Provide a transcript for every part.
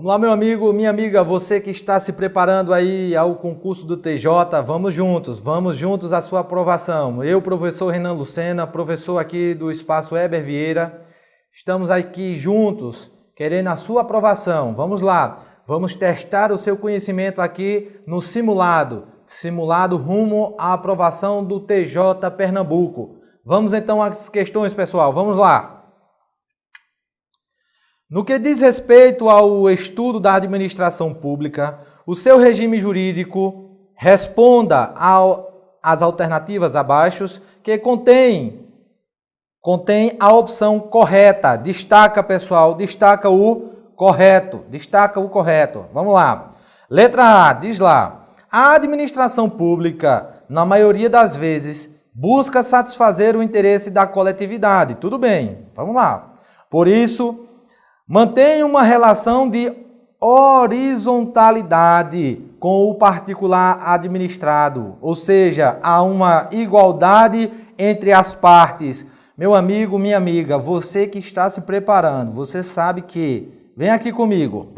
Vamos lá, meu amigo, minha amiga, você que está se preparando aí ao concurso do TJ, vamos juntos à sua aprovação. Eu, professor Renan Lucena, professor aqui do Espaço Heber Vieira, estamos aqui juntos, querendo a sua aprovação. Vamos lá, vamos testar o seu conhecimento aqui no simulado rumo à aprovação do TJ Pernambuco. Vamos então às questões, pessoal, vamos lá. No que diz respeito ao estudo da administração pública, o seu regime jurídico responda às alternativas abaixo que contém a opção correta. Destaca, pessoal, destaca o correto. Vamos lá. Letra A, diz lá. A administração pública, na maioria das vezes, busca satisfazer o interesse da coletividade. Tudo bem, vamos lá. Por isso, mantém uma relação de horizontalidade com o particular administrado, ou seja, há uma igualdade entre as partes. Meu amigo, minha amiga, você que está se preparando, você sabe que, vem aqui comigo,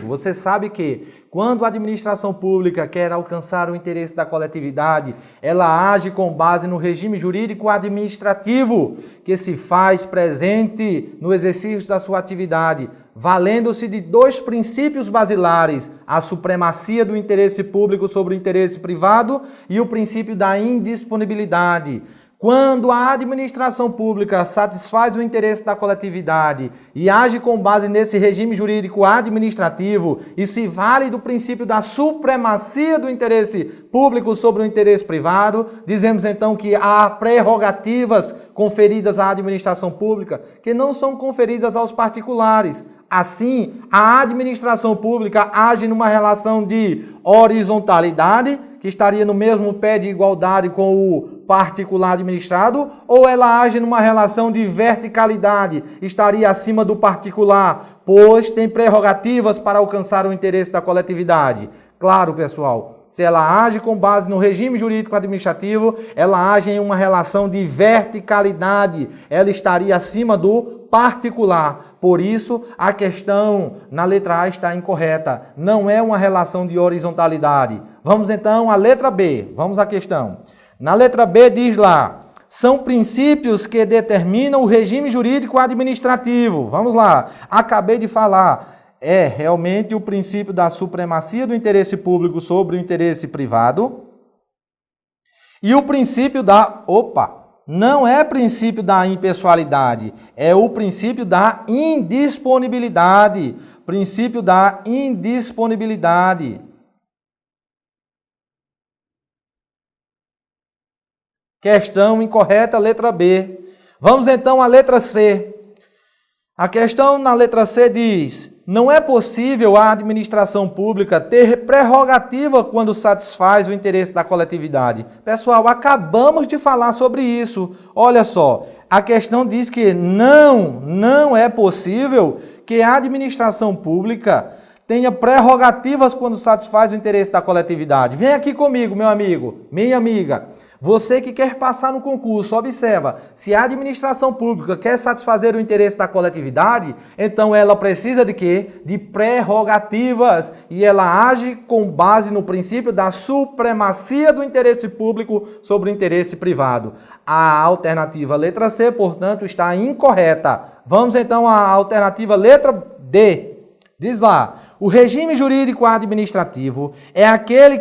você sabe que quando a administração pública quer alcançar o interesse da coletividade, ela age com base no regime jurídico administrativo que se faz presente no exercício da sua atividade, valendo-se de dois princípios basilares, a supremacia do interesse público sobre o interesse privado e o princípio da indisponibilidade. Quando a administração pública satisfaz o interesse da coletividade e age com base nesse regime jurídico administrativo e se vale do princípio da supremacia do interesse público sobre o interesse privado, dizemos então que há prerrogativas conferidas à administração pública que não são conferidas aos particulares. Assim, a administração pública age numa relação de horizontalidade, que estaria no mesmo pé de igualdade com o particular administrado, ou ela age numa relação de verticalidade, estaria acima do particular, pois tem prerrogativas para alcançar o interesse da coletividade. Claro, pessoal, se ela age com base no regime jurídico administrativo, ela age em uma relação de verticalidade, ela estaria acima do particular. Por isso, a questão na letra A está incorreta. Não é uma relação de horizontalidade. Vamos então à letra B. Vamos à questão. Na letra B diz lá, são princípios que determinam o regime jurídico administrativo. Vamos lá. Acabei de falar. É realmente o princípio da supremacia do interesse público sobre o interesse privado. E o princípio da... Não é princípio da impessoalidade, é o princípio da indisponibilidade. Princípio da indisponibilidade. Questão incorreta, letra B. Vamos então à letra C. A questão na letra C diz: não é possível a administração pública ter prerrogativa quando satisfaz o interesse da coletividade. Pessoal, acabamos de falar sobre isso. Olha só, a questão diz que não é possível que a administração pública tenha prerrogativas quando satisfaz o interesse da coletividade. Vem aqui comigo, meu amigo, minha amiga. Você que quer passar no concurso, observa, se a administração pública quer satisfazer o interesse da coletividade, então ela precisa de quê? De prerrogativas. E ela age com base no princípio da supremacia do interesse público sobre o interesse privado. A alternativa letra C, portanto, está incorreta. Vamos então à alternativa letra D. Diz lá, o regime jurídico administrativo é aquele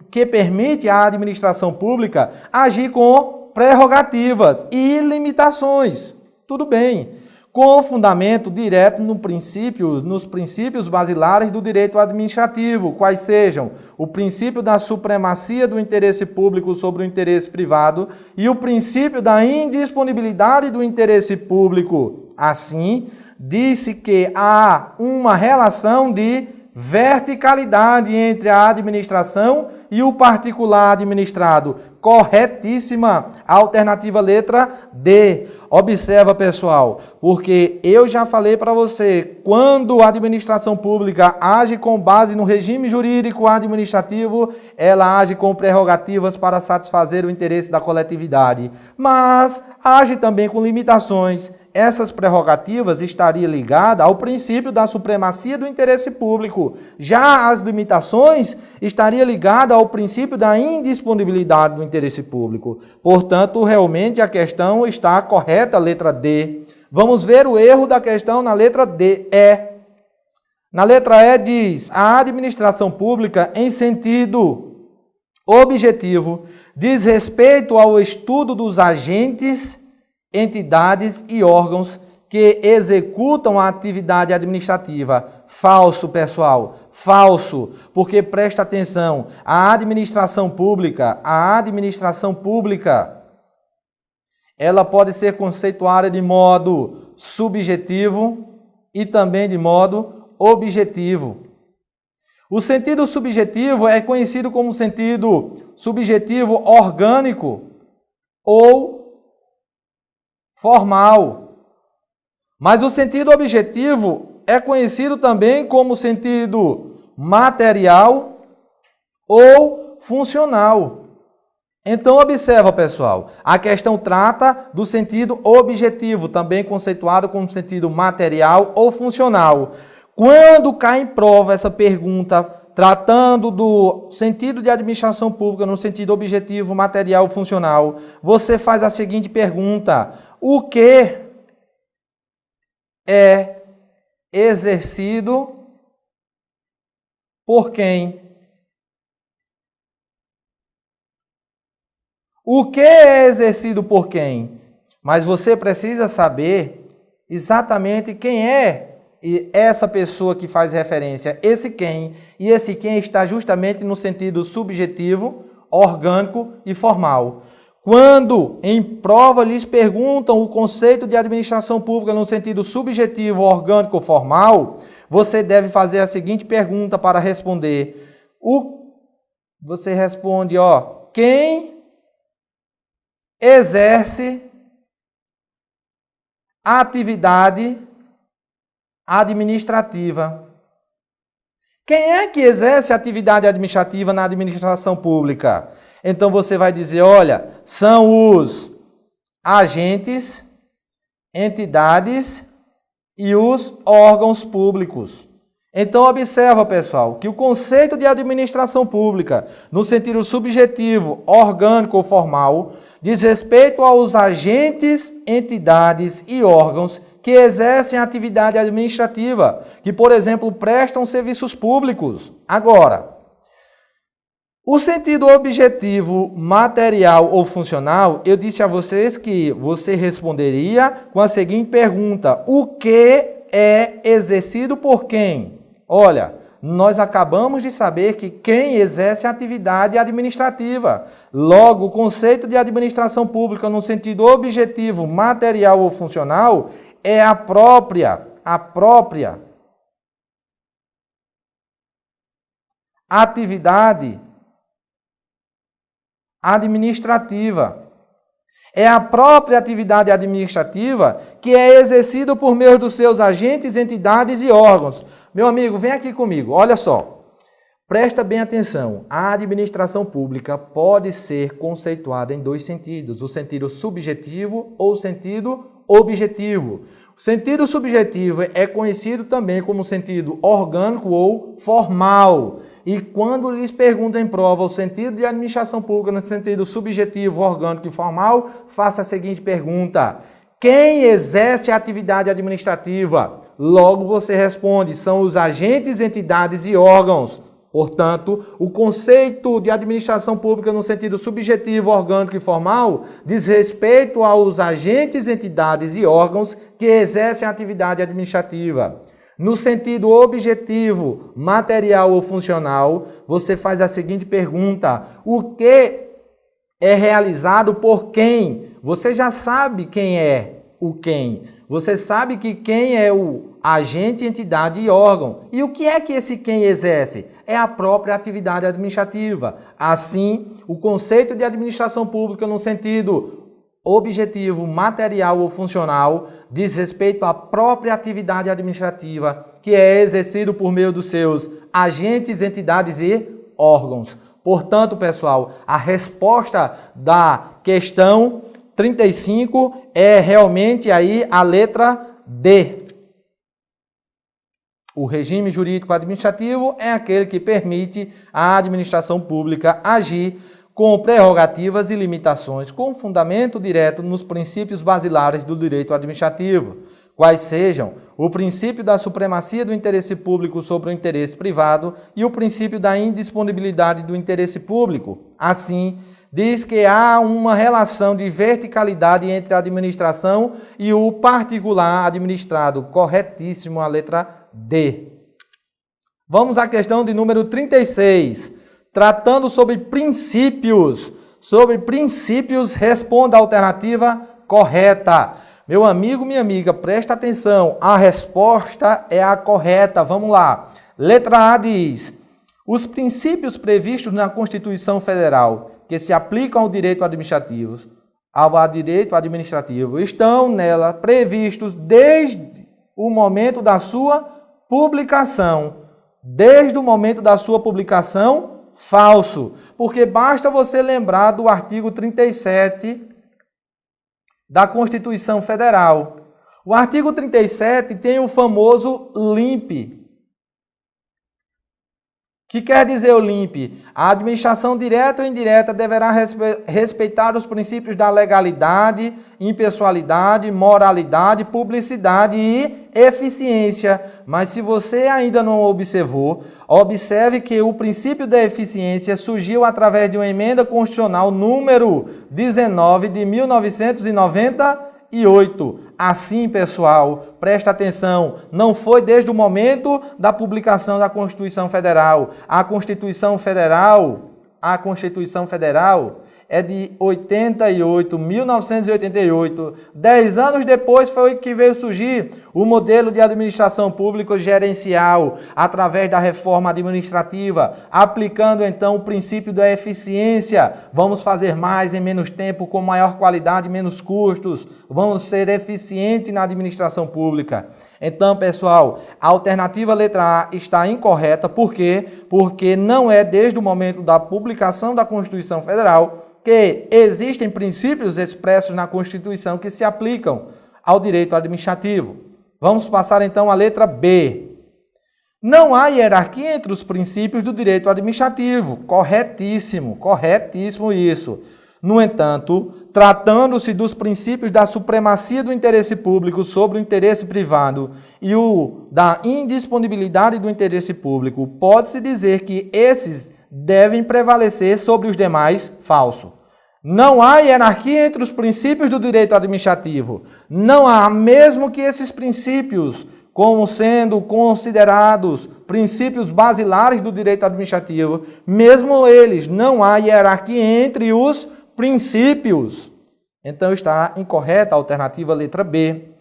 que permite à administração pública agir com prerrogativas e limitações. Tudo bem. Com fundamento direto nos princípios basilares do direito administrativo, quais sejam o princípio da supremacia do interesse público sobre o interesse privado e o princípio da indisponibilidade do interesse público. Assim, disse que há uma relação de verticalidade entre a administração e o particular administrado. Corretíssima. Alternativa letra D. Observa, pessoal, porque eu já falei para você, quando a administração pública age com base no regime jurídico administrativo, ela age com prerrogativas para satisfazer o interesse da coletividade, mas age também com limitações. essas prerrogativas estariam ligadas ao princípio da supremacia do interesse público. Já as limitações estariam ligadas ao princípio da indisponibilidade do interesse público. Portanto, realmente a questão está correta, letra D. Vamos ver o erro da questão na letra D. Na letra E diz: a administração pública, em sentido objetivo, diz respeito ao estudo dos agentes, entidades e órgãos que executam a atividade administrativa. Falso, pessoal. Falso, porque presta atenção, a administração pública, ela pode ser conceituada de modo subjetivo e também de modo objetivo. O sentido subjetivo é conhecido como sentido subjetivo orgânico ou formal. Mas o sentido objetivo é conhecido também como sentido material ou funcional. Então, observa, pessoal, a questão trata do sentido objetivo, também conceituado como sentido material ou funcional. Quando cai em prova essa pergunta, tratando do sentido de administração pública no sentido objetivo, material ou funcional, você faz a seguinte pergunta: o que é exercido por quem? O que é exercido por quem? Mas você precisa saber exatamente quem é essa pessoa que faz referência, esse quem. E esse quem está justamente no sentido subjetivo, orgânico e formal. Quando em prova lhes perguntam o conceito de administração pública no sentido subjetivo, orgânico ou formal, você deve fazer a seguinte pergunta para responder. Você responde, quem exerce a atividade administrativa? Quem é que exerce a atividade administrativa na administração pública? Então você vai dizer, olha, são os agentes, entidades e os órgãos públicos. Então observa, pessoal, que o conceito de administração pública, no sentido subjetivo, orgânico ou formal, diz respeito aos agentes, entidades e órgãos que exercem a atividade administrativa, que, por exemplo, prestam serviços públicos. Agora, o sentido objetivo, material ou funcional, eu disse a vocês que você responderia com a seguinte pergunta: o que é exercido por quem? Olha, nós acabamos de saber que quem exerce a atividade administrativa. Logo, o conceito de administração pública no sentido objetivo, material ou funcional é a própria atividade administrativa. É a própria atividade administrativa que é exercida por meio dos seus agentes, entidades e órgãos. Meu amigo, vem aqui comigo, olha só. Presta bem atenção, a administração pública pode ser conceituada em dois sentidos, o sentido subjetivo ou o sentido objetivo. O sentido subjetivo é conhecido também como sentido orgânico ou formal. E quando lhes perguntam em prova o sentido de administração pública no sentido subjetivo, orgânico e formal, faça a seguinte pergunta: quem exerce a atividade administrativa? Logo você responde, são os agentes, entidades e órgãos. Portanto, o conceito de administração pública no sentido subjetivo, orgânico e formal diz respeito aos agentes, entidades e órgãos que exercem a atividade administrativa. No sentido objetivo, material ou funcional, você faz a seguinte pergunta: o que é realizado por quem? Você já sabe quem é o quem. Você sabe que quem é o agente, entidade e órgão. E o que é que esse quem exerce? É a própria atividade administrativa. Assim, o conceito de administração pública no sentido objetivo, material ou funcional diz respeito à própria atividade administrativa que é exercido por meio dos seus agentes, entidades e órgãos. Portanto, pessoal, a resposta da questão 35 é realmente aí a letra D. O regime jurídico administrativo é aquele que permite à administração pública agir com prerrogativas e limitações com fundamento direto nos princípios basilares do direito administrativo, quais sejam o princípio da supremacia do interesse público sobre o interesse privado e o princípio da indisponibilidade do interesse público. Assim, diz que há uma relação de verticalidade entre a administração e o particular administrado. Corretíssimo a letra D. Vamos à questão de número 36. Tratando sobre princípios. Sobre princípios, responda a alternativa correta. Meu amigo, minha amiga, presta atenção. A resposta é a correta. Vamos lá. Letra A diz: os princípios previstos na Constituição Federal que se aplicam ao direito administrativo, estão nela previstos desde o momento da sua publicação. Desde o momento da sua publicação, falso. Porque basta você lembrar do artigo 37 da Constituição Federal. O artigo 37 tem o famoso LIMP. O que quer dizer o LIMP? A administração direta ou indireta deverá respeitar os princípios da legalidade, impessoalidade, moralidade, publicidade e eficiência. Mas se você ainda não observou, observe que o princípio da eficiência surgiu através de uma emenda constitucional número 19 de 1998. Assim, pessoal, presta atenção, não foi desde o momento da publicação da Constituição Federal. A Constituição Federal é de 1988. 10 anos depois foi que veio surgir o modelo de administração pública gerencial, através da reforma administrativa, aplicando então o princípio da eficiência. Vamos fazer mais em menos tempo, com maior qualidade e menos custos. Vamos ser eficientes na administração pública. Então, pessoal, a alternativa letra A está incorreta. Por quê? Porque não é desde o momento da publicação da Constituição Federal que existem princípios expressos na Constituição que se aplicam ao direito administrativo. Vamos passar então à letra B. Não há hierarquia entre os princípios do direito administrativo. Corretíssimo, corretíssimo isso. No entanto, tratando-se dos princípios da supremacia do interesse público sobre o interesse privado e o da indisponibilidade do interesse público, pode-se dizer que esses devem prevalecer sobre os demais. Falso. Não há hierarquia entre os princípios do direito administrativo. Não há, mesmo que esses princípios, como sendo considerados princípios basilares do direito administrativo, mesmo eles, não há hierarquia entre os princípios. Então está incorreta a alternativa letra B.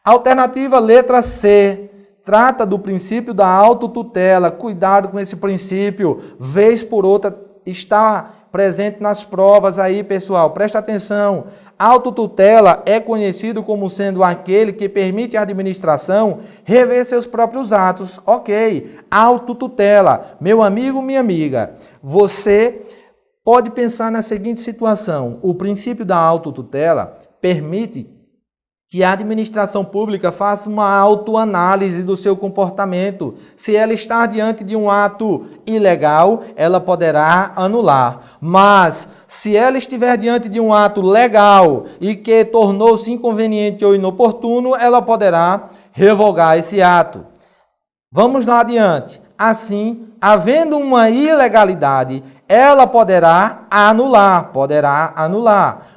A alternativa letra C trata do princípio da autotutela. Cuidado com esse princípio, vez por outra está presente nas provas aí, pessoal. Presta atenção. Autotutela é conhecido como sendo aquele que permite à administração rever seus próprios atos. Ok, autotutela. Meu amigo, minha amiga, você pode pensar na seguinte situação. O princípio da autotutela permite que a administração pública faça uma autoanálise do seu comportamento. Se ela está diante de um ato ilegal, ela poderá anular. Mas, se ela estiver diante de um ato legal e que tornou-se inconveniente ou inoportuno, ela poderá revogar esse ato. Vamos lá adiante. Assim, havendo uma ilegalidade, ela poderá anular.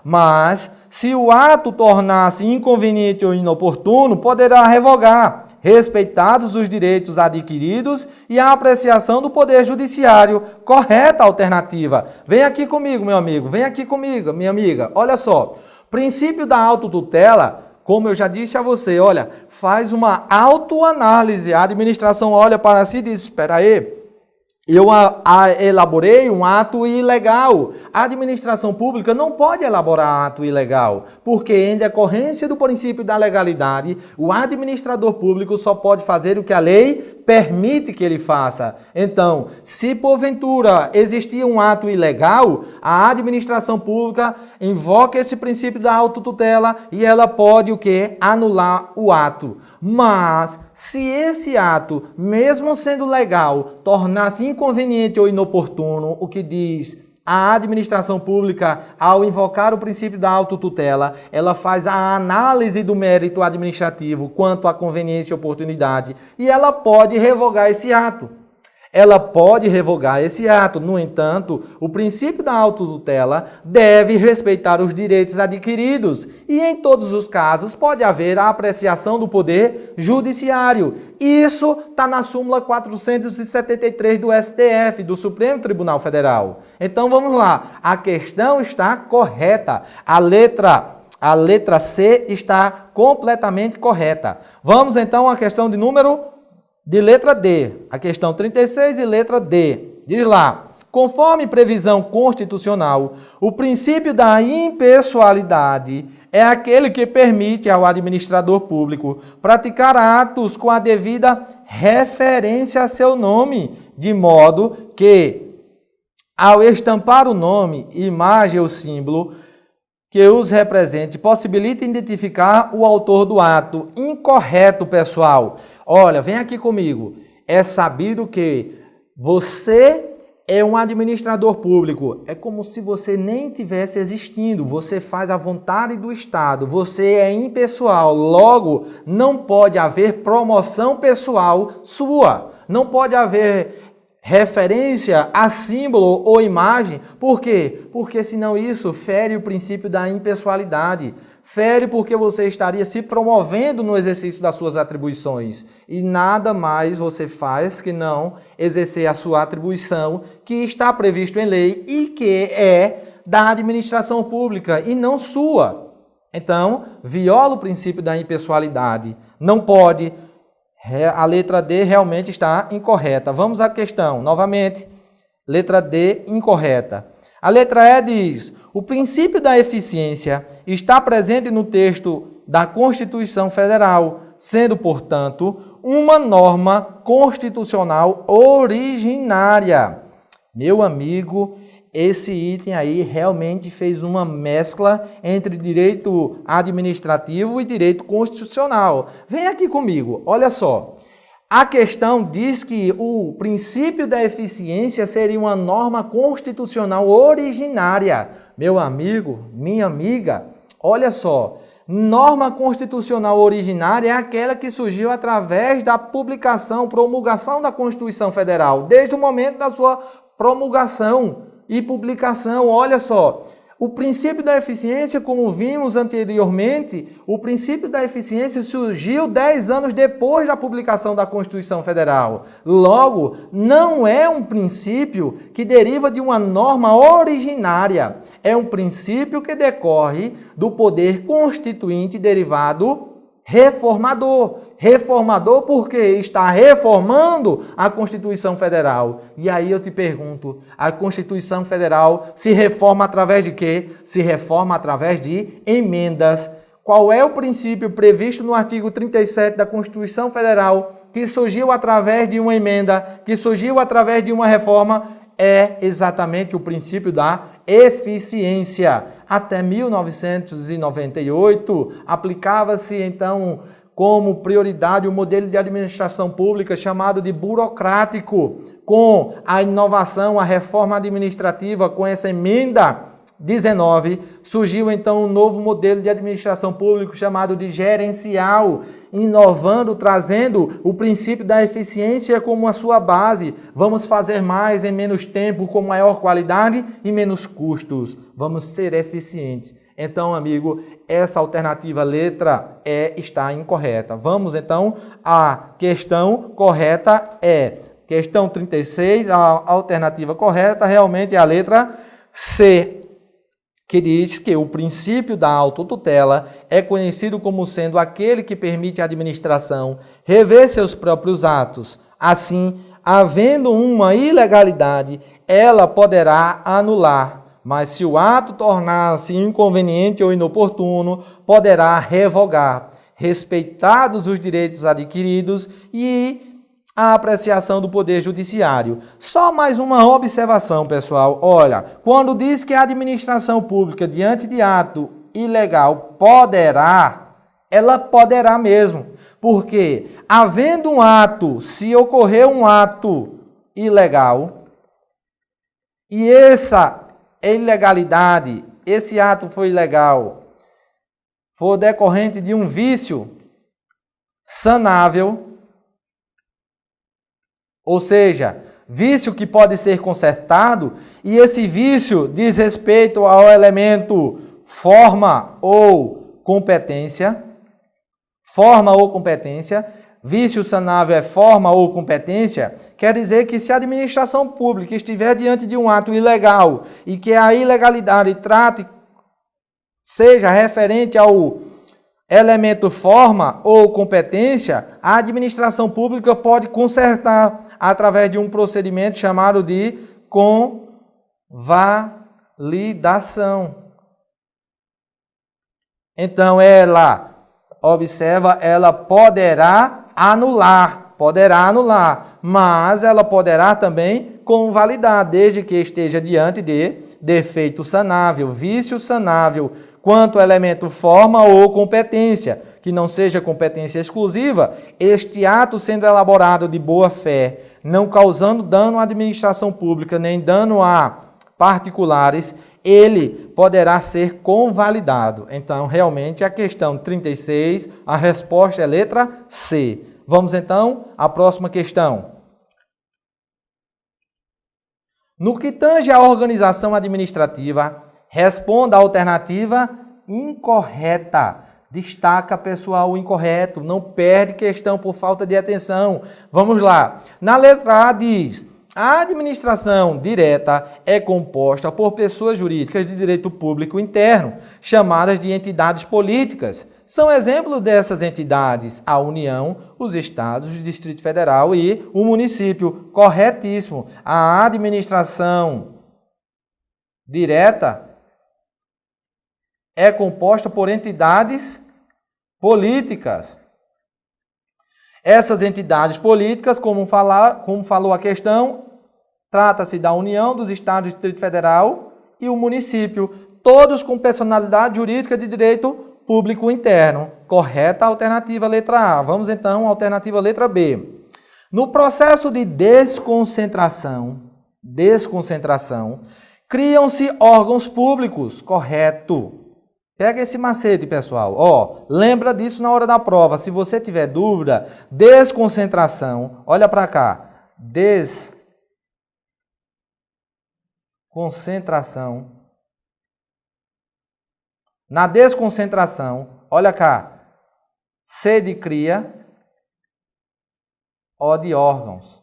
Mas, se o ato tornar-se inconveniente ou inoportuno, poderá revogar, respeitados os direitos adquiridos e a apreciação do Poder Judiciário. Correta a alternativa. Vem aqui comigo, meu amigo. Vem aqui comigo, minha amiga. Olha só. Princípio da autotutela, como eu já disse a você, olha, faz uma autoanálise. A administração olha para si e diz, espera aí, eu elaborei um ato ilegal. A administração pública não pode elaborar ato ilegal, porque em decorrência do princípio da legalidade, o administrador público só pode fazer o que a lei permite que ele faça. Então, se porventura existia um ato ilegal, a administração pública invoca esse princípio da autotutela e ela pode o quê? Anular o ato. Mas, se esse ato, mesmo sendo legal, tornar-se inconveniente ou inoportuno, o que diz a administração pública, ao invocar o princípio da autotutela, ela faz a análise do mérito administrativo quanto à conveniência e oportunidade e ela pode revogar esse ato. Ela pode revogar esse ato. No entanto, o princípio da autotutela deve respeitar os direitos adquiridos e, em todos os casos, pode haver a apreciação do poder judiciário. Isso está na súmula 473 do STF, do Supremo Tribunal Federal. Então, vamos lá. A questão está correta. A letra C está completamente correta. Vamos, então, à questão de letra D, a questão 36 e letra D. Diz lá, conforme previsão constitucional, o princípio da impessoalidade é aquele que permite ao administrador público praticar atos com a devida referência a seu nome, de modo que, ao estampar o nome, imagem ou símbolo que os represente, possibilita identificar o autor do ato. Incorreto, pessoal. Olha, vem aqui comigo. É sabido que você é um administrador público. É como se você nem tivesse existindo. Você faz a vontade do Estado. Você é impessoal. Logo, não pode haver promoção pessoal sua. Não pode haver referência a símbolo ou imagem. Por quê? Porque senão isso fere o princípio da impessoalidade. Fere porque você estaria se promovendo no exercício das suas atribuições. E nada mais você faz que não exercer a sua atribuição que está previsto em lei e que é da administração pública e não sua. Então, viola o princípio da impessoalidade. Não pode. A letra D realmente está incorreta. Vamos à questão. Novamente, letra D incorreta. A letra E diz, o princípio da eficiência está presente no texto da Constituição Federal, sendo, portanto, uma norma constitucional originária. Meu amigo, esse item aí realmente fez uma mescla entre direito administrativo e direito constitucional. Vem aqui comigo, olha só. A questão diz que o princípio da eficiência seria uma norma constitucional originária. Meu amigo, minha amiga, olha só. Norma constitucional originária é aquela que surgiu através da publicação, promulgação da Constituição Federal, desde o momento da sua promulgação e publicação. Olha só. O princípio da eficiência, como vimos anteriormente, o princípio da eficiência surgiu 10 anos depois da publicação da Constituição Federal. Logo, não é um princípio que deriva de uma norma originária. É um princípio que decorre do poder constituinte derivado reformador. Reformador porque está reformando a Constituição Federal. E aí eu te pergunto, a Constituição Federal se reforma através de quê? Se reforma através de emendas. Qual é o princípio previsto no artigo 37 da Constituição Federal que surgiu através de uma emenda, que surgiu através de uma reforma? É exatamente o princípio da eficiência. Até 1998, aplicava-se então como prioridade o modelo de administração pública chamado de burocrático. Com a inovação, a reforma administrativa, com essa emenda 19, surgiu então um novo modelo de administração pública chamado de gerencial, inovando, trazendo o princípio da eficiência como a sua base. Vamos fazer mais em menos tempo, com maior qualidade e menos custos. Vamos ser eficientes. Então, amigo, essa alternativa letra E está incorreta. Vamos, então, à questão correta é. Questão 36, a alternativa correta realmente é a letra C, que diz que o princípio da autotutela é conhecido como sendo aquele que permite à administração rever seus próprios atos. Assim, havendo uma ilegalidade, ela poderá anular. Mas se o ato tornar-se inconveniente ou inoportuno, poderá revogar, respeitados os direitos adquiridos e a apreciação do Poder Judiciário. Só mais uma observação, pessoal. Olha, quando diz que a administração pública, diante de ato ilegal, poderá, ela poderá mesmo. Porque, havendo um ato, se ocorrer um ato ilegal, e essa ilegalidade, esse ato foi ilegal, for decorrente de um vício sanável, ou seja, vício que pode ser consertado, e esse vício diz respeito ao elemento forma ou competência. Forma ou competência. Vício sanável é forma ou competência. Quer dizer que se a administração pública estiver diante de um ato ilegal e que a ilegalidade seja referente ao elemento forma ou competência, a administração pública pode consertar através de um procedimento chamado de convalidação. Então, ela poderá anular, mas ela poderá também convalidar, desde que esteja diante de defeito sanável, vício sanável, quanto elemento forma ou competência, que não seja competência exclusiva, este ato sendo elaborado de boa fé, não causando dano à administração pública, nem dano a particulares, ele poderá ser convalidado. Então, realmente, a questão 36, a resposta é letra C. Vamos, então, à próxima questão. No que tange à organização administrativa, responda a alternativa incorreta. Destaca, pessoal, o incorreto. Não perde questão por falta de atenção. Vamos lá. Na letra A diz: a administração direta é composta por pessoas jurídicas de direito público interno, chamadas de entidades políticas. São exemplos dessas entidades a União, os Estados, o Distrito Federal e o município. Corretíssimo. A administração direta é composta por entidades políticas. Essas entidades políticas, como falou a questão, trata-se da União, dos Estados, do Distrito Federal e o município, todos com personalidade jurídica de direito público interno. Correta a alternativa letra A. Vamos então à alternativa letra B. No processo de desconcentração, criam-se órgãos públicos. Correto. Pega esse macete, pessoal. Lembra disso na hora da prova. Se você tiver dúvida, desconcentração. Olha para cá. Desconcentração. Na desconcentração, olha cá. C de cria, O de órgãos.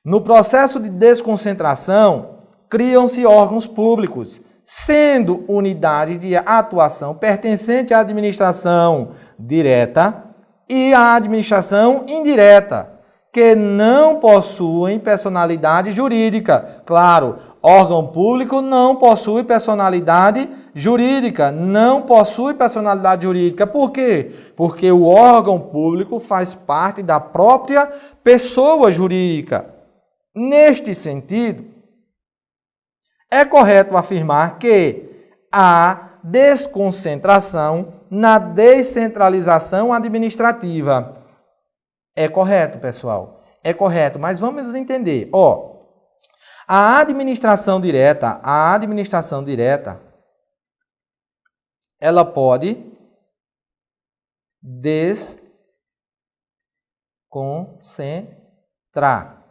No processo de desconcentração, criam-se órgãos públicos, sendo unidade de atuação pertencente à administração direta e à administração indireta, que não possuem personalidade jurídica. Claro, órgão público não possui personalidade jurídica. Por quê? Porque o órgão público faz parte da própria pessoa jurídica. Neste sentido, é correto afirmar que há desconcentração na descentralização administrativa. É correto, pessoal. É correto, mas vamos entender. A administração direta, ela pode desconcentrar.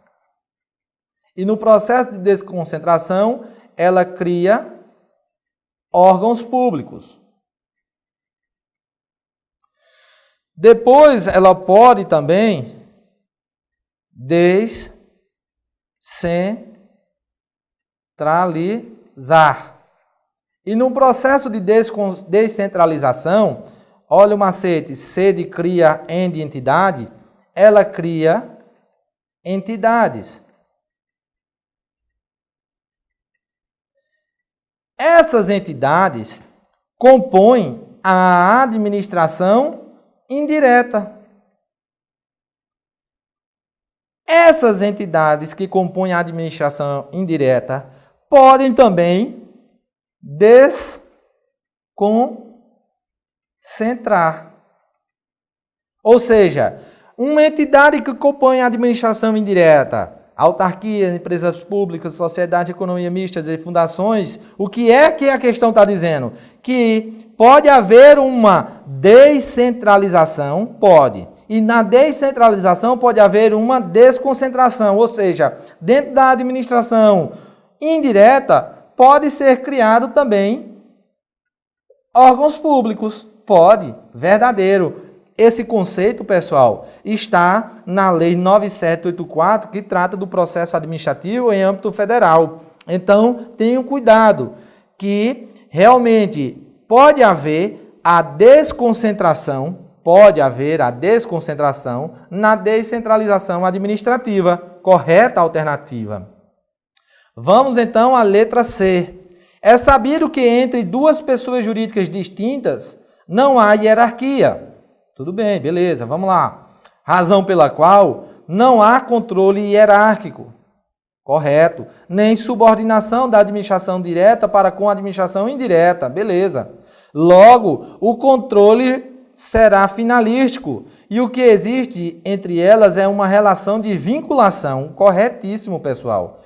E no processo de desconcentração, ela cria órgãos públicos. Depois, ela pode também descentralizar. E no processo de descentralização, olha o macete, C de cria, N de entidade, ela cria entidades. Essas entidades compõem a administração indireta. Essas entidades que compõem a administração indireta podem também desconcentrar. Ou seja, uma entidade que compõe a administração indireta, autarquia, empresas públicas, sociedade, economia mista e fundações, o que é que a questão está dizendo? Que pode haver uma descentralização, pode. E na descentralização pode haver uma desconcentração, ou seja, dentro da administração indireta pode ser criado também órgãos públicos, pode, verdadeiro. Esse conceito, pessoal, está na Lei 9784, que trata do processo administrativo em âmbito federal. Então, tenham cuidado, que realmente pode haver a desconcentração na descentralização administrativa. Correta alternativa. Vamos então à letra C. É sabido que entre duas pessoas jurídicas distintas não há hierarquia. Tudo bem, beleza, vamos lá. Razão pela qual não há controle hierárquico. Correto. Nem subordinação da administração direta para com a administração indireta. Beleza. Logo, o controle será finalístico. E o que existe entre elas é uma relação de vinculação. Corretíssimo, pessoal.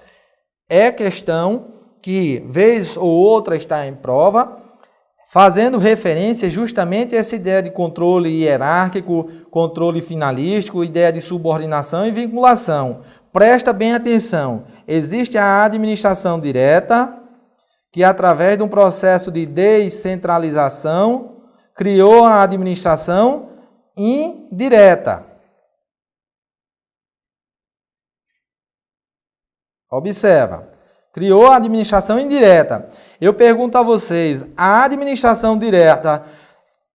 É questão que, vez ou outra, está em prova, fazendo referência justamente a essa ideia de controle hierárquico, controle finalístico, ideia de subordinação e vinculação. Presta bem atenção. Existe a administração direta, que através de um processo de descentralização, criou a administração indireta. Observa. Criou a administração indireta. Eu pergunto a vocês, a administração direta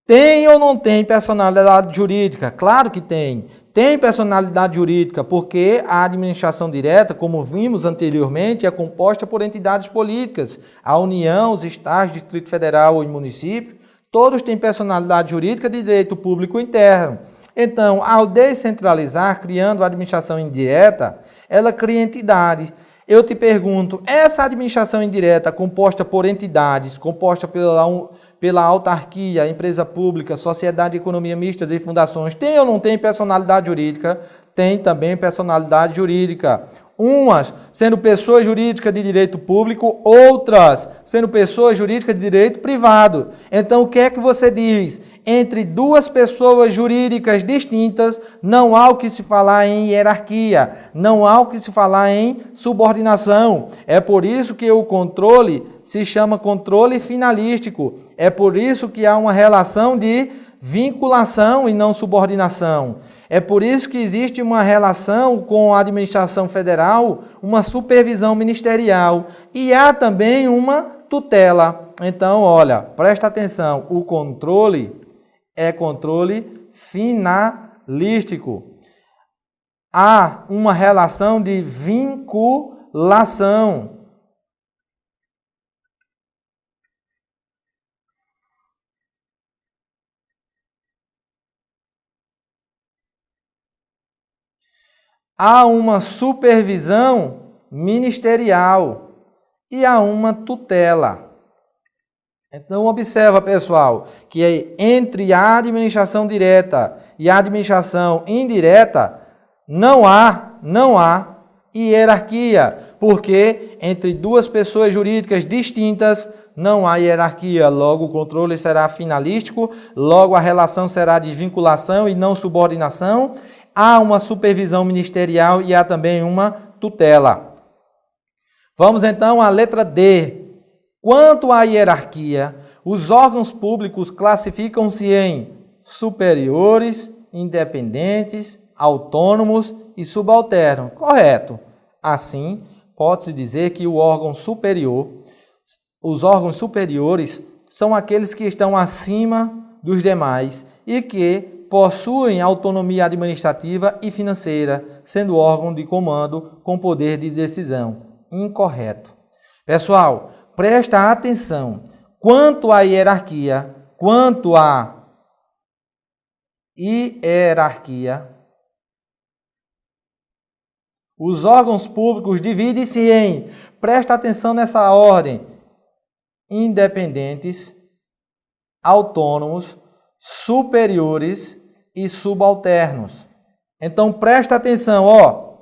tem ou não tem personalidade jurídica? Claro que tem. Tem personalidade jurídica porque a administração direta, como vimos anteriormente, é composta por entidades políticas. A União, os estados, Distrito Federal e município, todos têm personalidade jurídica de direito público interno. Então, ao descentralizar, criando a administração indireta, ela cria entidades. Eu te pergunto, essa administração indireta composta por entidades, composta pela autarquia, empresa pública, sociedade, economia mista e fundações, tem ou não tem personalidade jurídica? Tem também personalidade jurídica. Umas sendo pessoas jurídicas de direito público, outras sendo pessoas jurídicas de direito privado. Então, o que é que você diz? Entre duas pessoas jurídicas distintas, não há o que se falar em hierarquia, não há o que se falar em subordinação. É por isso que o controle se chama controle finalístico. É por isso que há uma relação de vinculação e não subordinação. É por isso que existe uma relação com a administração federal, uma supervisão ministerial e há também uma tutela. Então, olha, presta atenção, o controle é controle finalístico. Há uma relação de vinculação. Há uma supervisão ministerial e há uma tutela. Então, observa, pessoal, que entre a administração direta e a administração indireta não há hierarquia, porque entre duas pessoas jurídicas distintas não há hierarquia. Logo, o controle será finalístico, logo a relação será de vinculação e não subordinação. Há uma supervisão ministerial e há também uma tutela. Vamos então à letra D. Quanto à hierarquia, os órgãos públicos classificam-se em superiores, independentes, autônomos e subalternos. Correto. Assim, pode-se dizer que o órgão superior, os órgãos superiores são aqueles que estão acima dos demais e que possuem autonomia administrativa e financeira, sendo órgão de comando com poder de decisão. Incorreto. Pessoal, presta atenção. Quanto à hierarquia, Os órgãos públicos dividem-se em, presta atenção nessa ordem, independentes, autônomos, superiores e subalternos. Então, presta atenção, ó.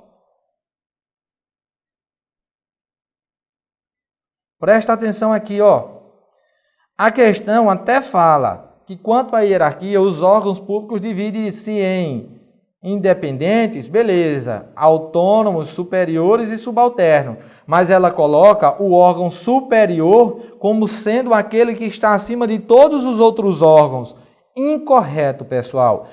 Presta atenção aqui, ó. A questão até fala que, quanto à hierarquia, os órgãos públicos dividem-se em independentes, beleza, autônomos, superiores e subalternos. Mas ela coloca o órgão superior como sendo aquele que está acima de todos os outros órgãos. Incorreto, pessoal.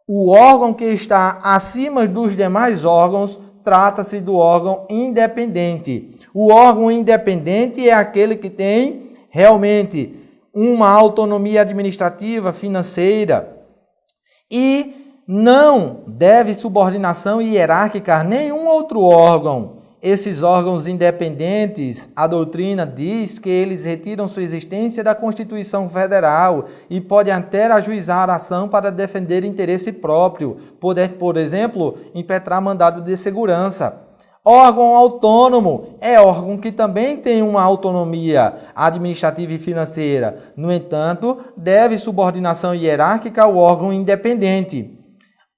O órgão que está acima dos demais órgãos trata-se do órgão independente. O órgão independente é aquele que tem realmente uma autonomia administrativa, financeira e não deve subordinação hierárquica a nenhum outro órgão. Esses órgãos independentes, a doutrina diz que eles retiram sua existência da Constituição Federal e podem até ajuizar a ação para defender interesse próprio, poder, por exemplo, impetrar mandado de segurança. Órgão autônomo é órgão que também tem uma autonomia administrativa e financeira. No entanto, deve subordinação hierárquica ao órgão independente.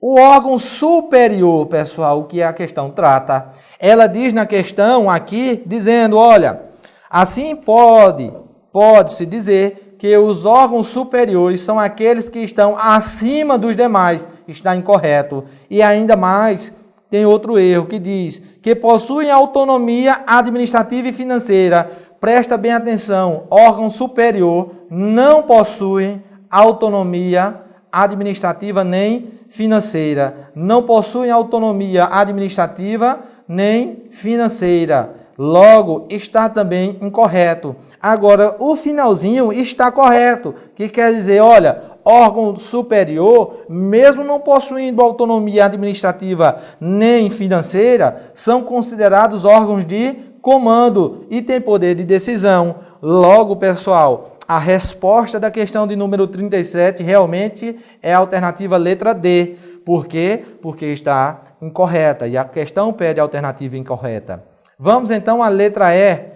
O órgão superior, pessoal, o que a questão trata, ela diz na questão aqui, dizendo, olha, assim pode-se dizer que os órgãos superiores são aqueles que estão acima dos demais. Está incorreto. E ainda mais, tem outro erro que diz que possuem autonomia administrativa e financeira. Presta bem atenção, órgão superior não possui autonomia administrativa nem financeira. Não possuem autonomia administrativa nem financeira. Logo, está também incorreto. Agora, o finalzinho está correto, que quer dizer, olha, órgão superior, mesmo não possuindo autonomia administrativa nem financeira, são considerados órgãos de comando e têm poder de decisão. Logo, pessoal, a resposta da questão de número 37 realmente é a alternativa letra D. Por quê? Porque está incorreta e a questão pede a alternativa incorreta. Vamos então à letra E.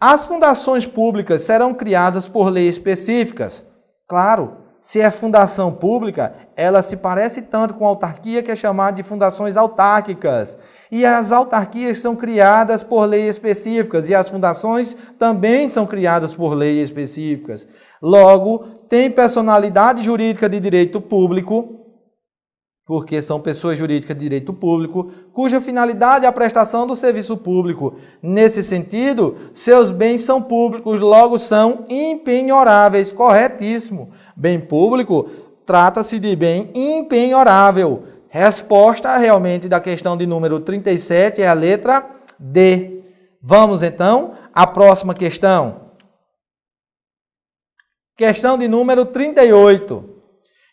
As fundações públicas serão criadas por leis específicas. Claro, se é fundação pública, ela se parece tanto com a autarquia que é chamada de fundações autárquicas. E as autarquias são criadas por leis específicas e as fundações também são criadas por leis específicas. Logo, tem personalidade jurídica de direito público, porque são pessoas jurídicas de direito público, cuja finalidade é a prestação do serviço público. Nesse sentido, seus bens são públicos, logo são impenhoráveis. Corretíssimo. Bem público trata-se de bem impenhorável. Resposta realmente da questão de número 37 é a letra D. Vamos então à próxima questão. Questão de número 38.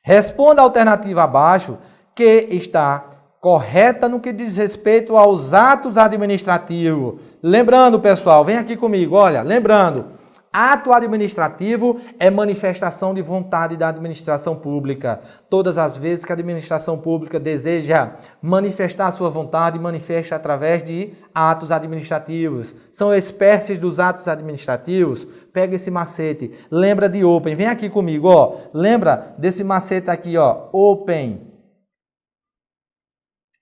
Responda a alternativa abaixo que está correta no que diz respeito aos atos administrativos. Lembrando, pessoal, vem aqui comigo, olha, lembrando, ato administrativo é manifestação de vontade da administração pública. Todas as vezes que a administração pública deseja manifestar sua vontade, manifesta através de atos administrativos. São espécies dos atos administrativos. Pega esse macete, lembra de open, vem aqui comigo, ó. Lembra desse macete aqui, ó, open.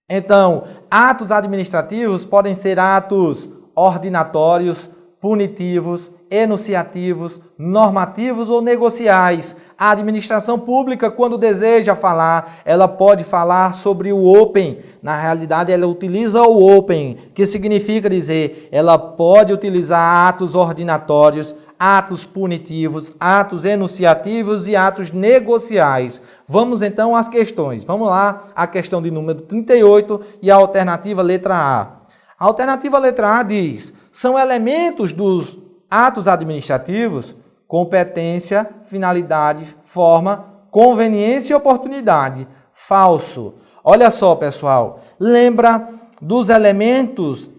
Então, atos administrativos podem ser atos ordinatórios, punitivos, enunciativos, normativos ou negociais. A administração pública, quando deseja falar, ela pode falar sobre o open. Na realidade, ela utiliza o open, que significa dizer, ela pode utilizar atos ordinatórios, atos punitivos, atos enunciativos e atos negociais. Vamos então às questões. Vamos lá, a questão de número 38 e a alternativa letra A. A alternativa letra A diz, são elementos dos atos administrativos, competência, finalidade, forma, conveniência e oportunidade. Falso. Olha só, pessoal, lembra dos elementos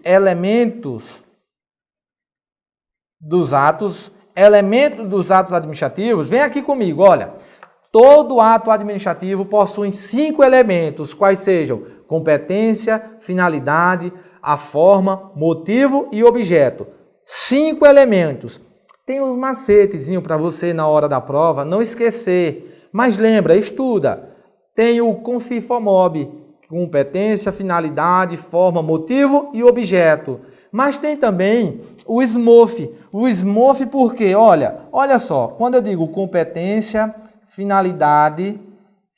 dos atos administrativos? Vem aqui comigo, olha. Todo ato administrativo possui 5 elementos, quais sejam competência, finalidade, a forma, motivo e objeto. 5 elementos. Tem uns macetezinhos para você na hora da prova não esquecer. Mas lembra, estuda. Tem o Confiformob, competência, finalidade, forma, motivo e objeto. Mas tem também o SMOF. O SMOF porque, olha só, quando eu digo competência, finalidade,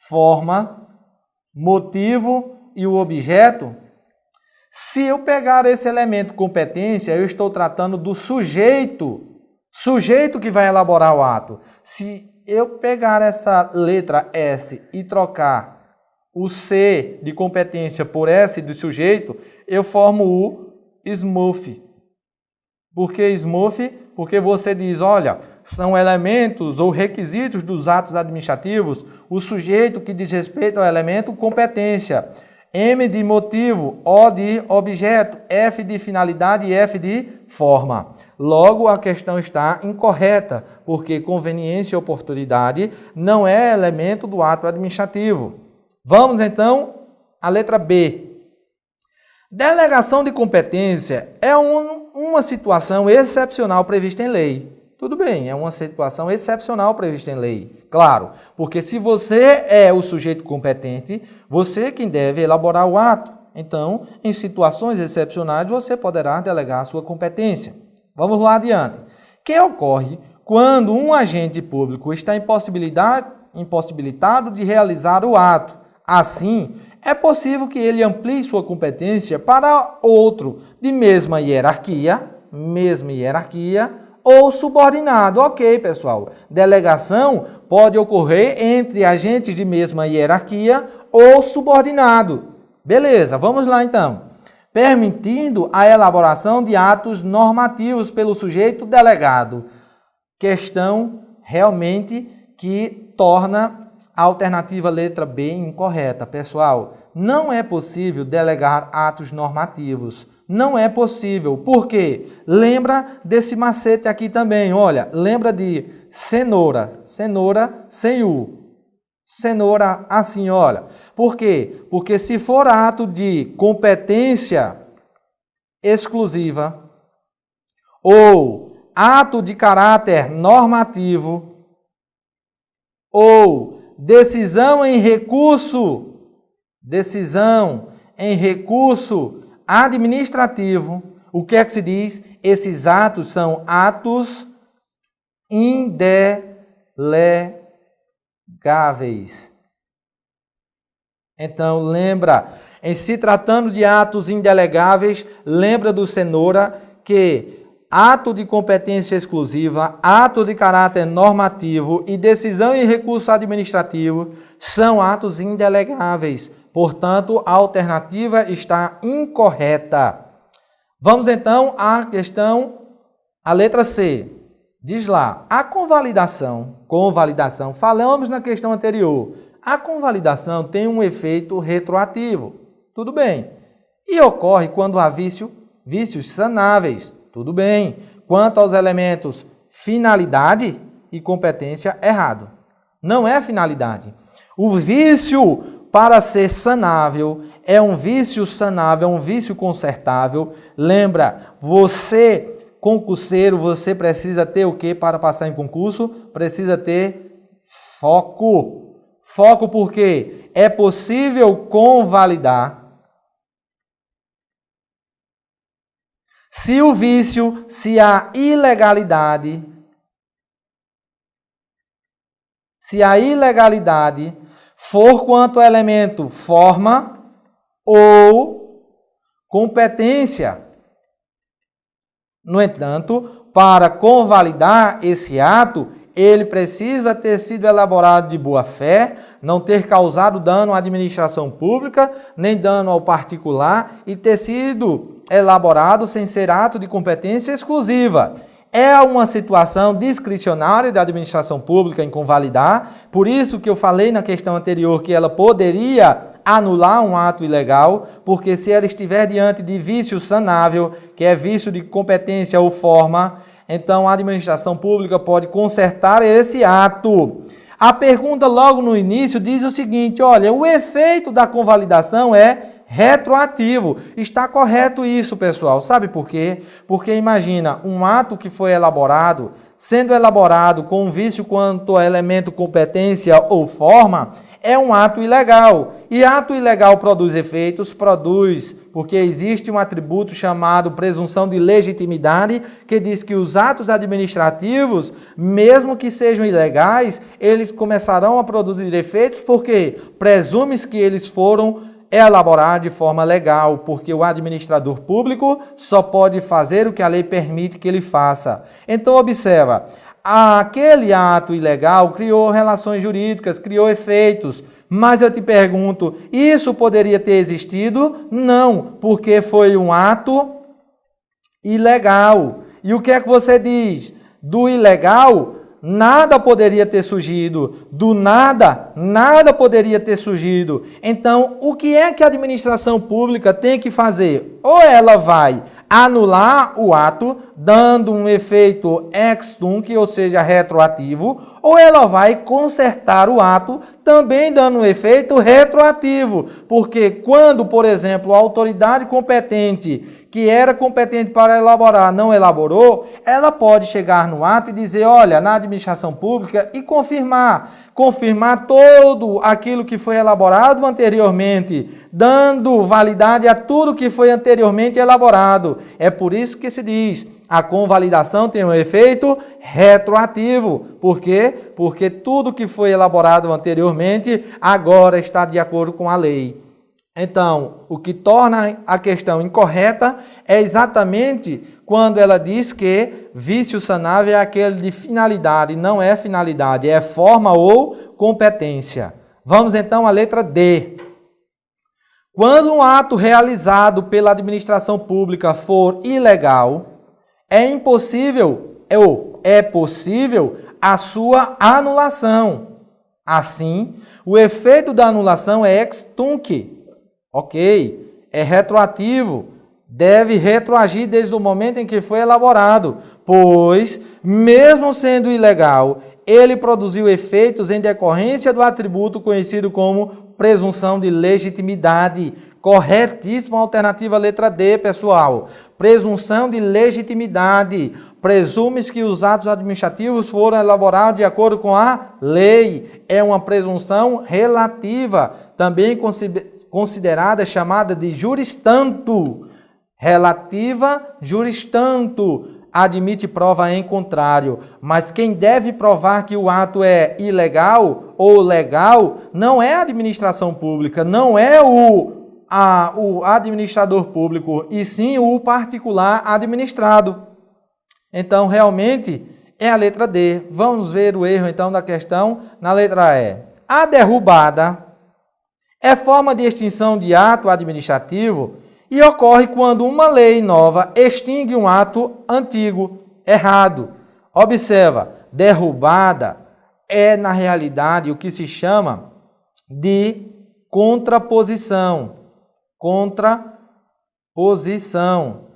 forma, motivo e o objeto, se eu pegar esse elemento competência, eu estou tratando do sujeito que vai elaborar o ato. Se eu pegar essa letra S e trocar o C de competência por S de sujeito, eu formo o SMOF. Por que SMOF? Porque você diz, olha, são elementos ou requisitos dos atos administrativos, o sujeito que diz respeito ao elemento competência. M de motivo, O de objeto, F de finalidade e F de forma. Logo, a questão está incorreta, porque conveniência e oportunidade não é elemento do ato administrativo. Vamos, então, à letra B. Delegação de competência é uma situação excepcional prevista em lei. Tudo bem, é uma situação excepcional prevista em lei. Claro, porque se você é o sujeito competente, você é quem deve elaborar o ato. Então, em situações excepcionais, você poderá delegar a sua competência. Vamos lá adiante. Que ocorre quando um agente público está impossibilitado de realizar o ato. Assim, é possível que ele amplie sua competência para outro de mesma hierarquia, ou subordinado. Ok, pessoal. Delegação pode ocorrer entre agentes de mesma hierarquia ou subordinado. Beleza, vamos lá então. Permitindo a elaboração de atos normativos pelo sujeito delegado. Questão realmente que torna a alternativa letra B incorreta. Pessoal, não é possível delegar atos normativos. Não é possível. Por quê? Lembra desse macete aqui também. Olha, lembra de cenoura. Cenoura sem U. Cenoura assim, olha. Por quê? Porque se for ato de competência exclusiva ou ato de caráter normativo ou decisão em recurso administrativo, o que é que se diz? Esses atos são atos indelegáveis. Então, lembra, em se tratando de atos indelegáveis, lembra do cenoura que ato de competência exclusiva, ato de caráter normativo e decisão em recurso administrativo são atos indelegáveis. Portanto, a alternativa está incorreta. Vamos então à questão, a letra C. Diz lá, a convalidação, falamos na questão anterior, a convalidação tem um efeito retroativo. Tudo bem. E ocorre quando há vícios sanáveis. Tudo bem. Quanto aos elementos finalidade e competência, errado. Não é finalidade. O vício para ser sanável, é um vício consertável. Lembra, você, concurseiro, você precisa ter o que para passar em concurso? Precisa ter foco. Foco porque é possível convalidar se o vício, se a ilegalidade for quanto ao elemento forma ou competência. No entanto, para convalidar esse ato, ele precisa ter sido elaborado de boa fé, não ter causado dano à administração pública, nem dano ao particular e ter sido elaborado sem ser ato de competência exclusiva. É uma situação discricionária da administração pública em convalidar, por isso que eu falei na questão anterior que ela poderia anular um ato ilegal, porque se ela estiver diante de vício sanável, que é vício de competência ou forma, então a administração pública pode consertar esse ato. A pergunta logo no início diz o seguinte, olha, o efeito da convalidação é retroativo. Está correto isso, pessoal. Sabe por quê? Porque imagina um ato que foi elaborado, sendo elaborado com um vício quanto a elemento, competência ou forma, é um ato ilegal. E ato ilegal produz efeitos? Produz, porque existe um atributo chamado presunção de legitimidade, que diz que os atos administrativos, mesmo que sejam ilegais, eles começarão a produzir efeitos, porque presume-se que eles foram elaborados de forma legal, porque o administrador público só pode fazer o que a lei permite que ele faça. Então, observa, aquele ato ilegal criou relações jurídicas, criou efeitos, mas eu te pergunto, isso poderia ter existido? Não, porque foi um ato ilegal. E o que é que você diz? Do ilegal, nada poderia ter surgido. Do nada, nada poderia ter surgido. Então, o que é que a administração pública tem que fazer? Ou ela vai anular o ato, dando um efeito ex tunc, ou seja, retroativo, ou ela vai consertar o ato, também dando um efeito retroativo. Porque quando, por exemplo, a autoridade competente, que era competente para elaborar, não elaborou, ela pode chegar no ato e dizer, olha, na administração pública, e confirmar todo aquilo que foi elaborado anteriormente, dando validade a tudo que foi anteriormente elaborado. É por isso que se diz, a convalidação tem um efeito retroativo. Por quê? Porque tudo que foi elaborado anteriormente agora está de acordo com a lei. Então, o que torna a questão incorreta é exatamente quando ela diz que vício sanável é aquele de finalidade, não é finalidade, é forma ou competência. Vamos então à letra D. Quando um ato realizado pela administração pública for ilegal, é possível a sua anulação. Assim, o efeito da anulação é ex tunc. Ok, é retroativo, deve retroagir desde o momento em que foi elaborado, pois, mesmo sendo ilegal, ele produziu efeitos em decorrência do atributo conhecido como presunção de legitimidade. Corretíssima alternativa letra D, pessoal. Presunção de legitimidade. Presume-se que os atos administrativos foram elaborados de acordo com a lei. É uma presunção relativa, também considerada, chamada de juris tanto. Relativa, juris tanto. Admite prova em contrário. Mas quem deve provar que o ato é ilegal ou legal não é a administração pública, não é o administrador público, e sim o particular administrado. Então, realmente, é a letra D. Vamos ver o erro, então, da questão na letra E. A derrubada é forma de extinção de ato administrativo e ocorre quando uma lei nova extingue um ato antigo. Errado. Observa, derrubada é, na realidade, o que se chama de contraposição. Contraposição.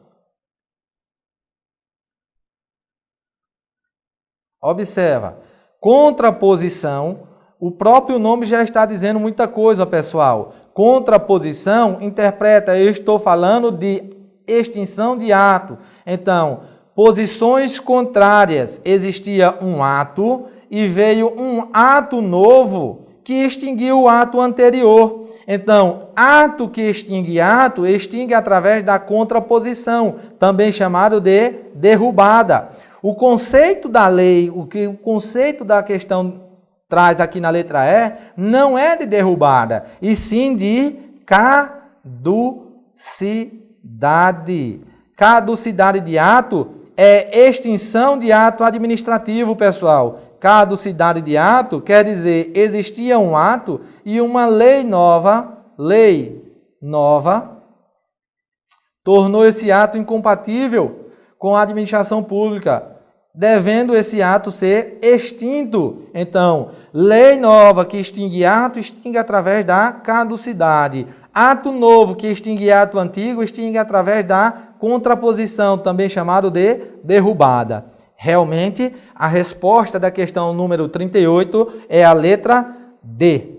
Observa, contraposição, o próprio nome já está dizendo muita coisa, pessoal. Contraposição interpreta, eu estou falando de extinção de ato. Então, posições contrárias, existia um ato e veio um ato novo que extinguiu o ato anterior. Então, ato que extingue ato, extingue através da contraposição, também chamado de derrubada. O conceito da lei, o conceito da questão traz aqui na letra E, não é de derrubada, e sim de caducidade. Caducidade de ato é extinção de ato administrativo, pessoal. Caducidade de ato quer dizer, existia um ato e uma lei nova tornou esse ato incompatível com a administração pública, devendo esse ato ser extinto. Então, lei nova que extingue ato, extingue através da caducidade. Ato novo que extingue ato antigo, extingue através da contraposição, também chamado de derrubada. Realmente, a resposta da questão número 38 é a letra D.